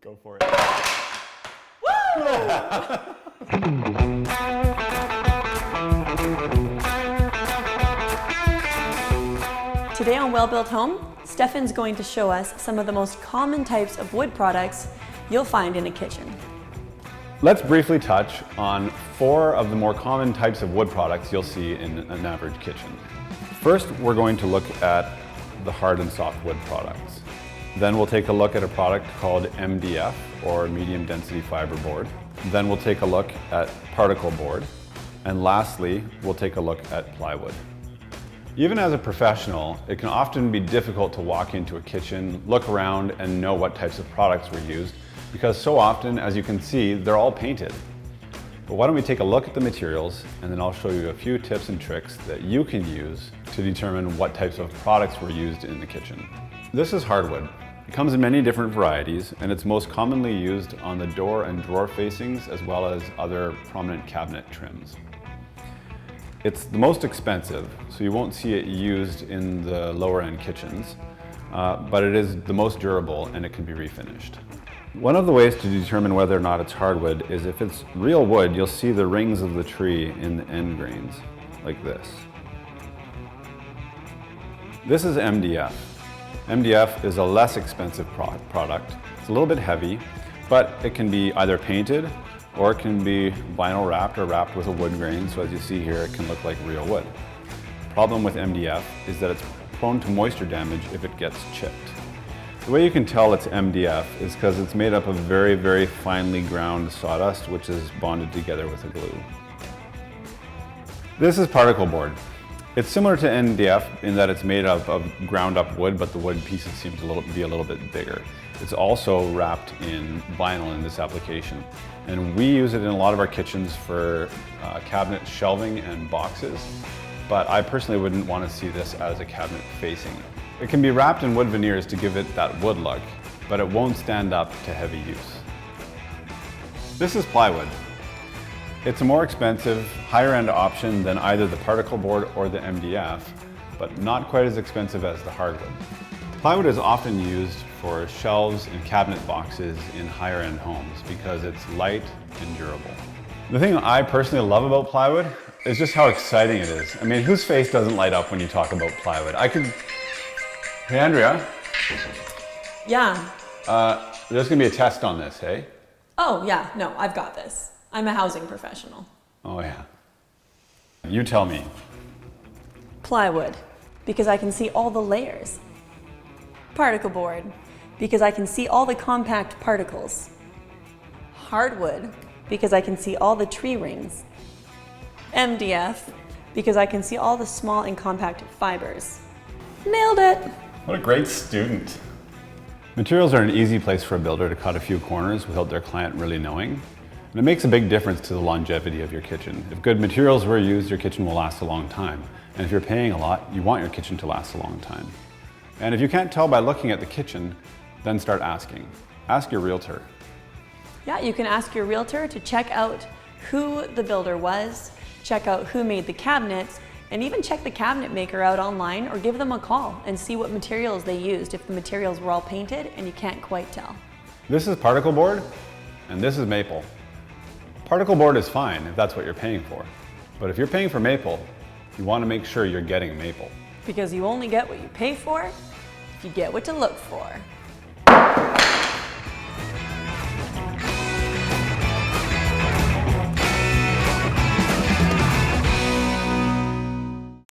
Go for it. Today on Well Built Home, Stephan's going to show us some of the most common types of wood products you'll find in a kitchen. Let's briefly touch on 4 of the more common types of wood products you'll see in an average kitchen. First, we're going to look at the hard and soft wood products. Then we'll take a look at a product called MDF, or medium density fiber board. Then we'll take a look at particle board. And lastly, we'll take a look at plywood. Even as a professional, it can often be difficult to walk into a kitchen, look around, and know what types of products were used, because so often, as you can see, they're all painted. But why don't we take a look at the materials, and then I'll show you a few tips and tricks that you can use to determine what types of products were used in the kitchen. This is hardwood. It comes in many different varieties, and it's most commonly used on the door and drawer facings, as well as other prominent cabinet trims. It's the most expensive, so you won't see it used in the lower end kitchens, but it is the most durable and it can be refinished. One of the ways to determine whether or not it's hardwood is if it's real wood, you'll see the rings of the tree in the end grains, like this. This is MDF. MDF is a less expensive product. It's a little bit heavy, but it can be either painted or it can be vinyl wrapped or wrapped with a wood grain, so as you see here, it can look like real wood. The problem with MDF is that it's prone to moisture damage if it gets chipped. The way you can tell it's MDF is because it's made up of very, very finely ground sawdust, which is bonded together with a glue. This is particle board. It's similar to MDF in that it's made up of ground up wood, but the wood pieces seem to be a little bit bigger. It's also wrapped in vinyl in this application. And we use it in a lot of our kitchens for cabinet shelving and boxes, but I personally wouldn't want to see this as a cabinet facing. It can be wrapped in wood veneers to give it that wood look, but it won't stand up to heavy use. This is plywood. It's a more expensive, higher end option than either the particle board or the MDF, but not quite as expensive as the hardwood. Plywood is often used for shelves and cabinet boxes in higher end homes because it's light and durable. The thing I personally love about plywood is just how exciting it is. I mean, whose face doesn't light up when you talk about plywood? Hey Andrea. Yeah. There's gonna be a test on this, hey? Oh yeah, no, I've got this. I'm a housing professional. Oh yeah. You tell me. Plywood, because I can see all the layers. Particle board, because I can see all the compact particles. Hardwood, because I can see all the tree rings. MDF, because I can see all the small and compact fibers. Nailed it! What a great student. Materials are an easy place for a builder to cut a few corners without their client really knowing. And it makes a big difference to the longevity of your kitchen. If good materials were used, your kitchen will last a long time. And if you're paying a lot, you want your kitchen to last a long time. And if you can't tell by looking at the kitchen, then start asking. Ask your realtor. Yeah, you can ask your realtor to check out who the builder was, check out who made the cabinets, and even check the cabinet maker out online or give them a call and see what materials they used if the materials were all painted and you can't quite tell. This is particle board and this is maple. Particle board is fine if that's what you're paying for. But if you're paying for maple, you want to make sure you're getting maple. Because you only get what you pay for if you get what to look for.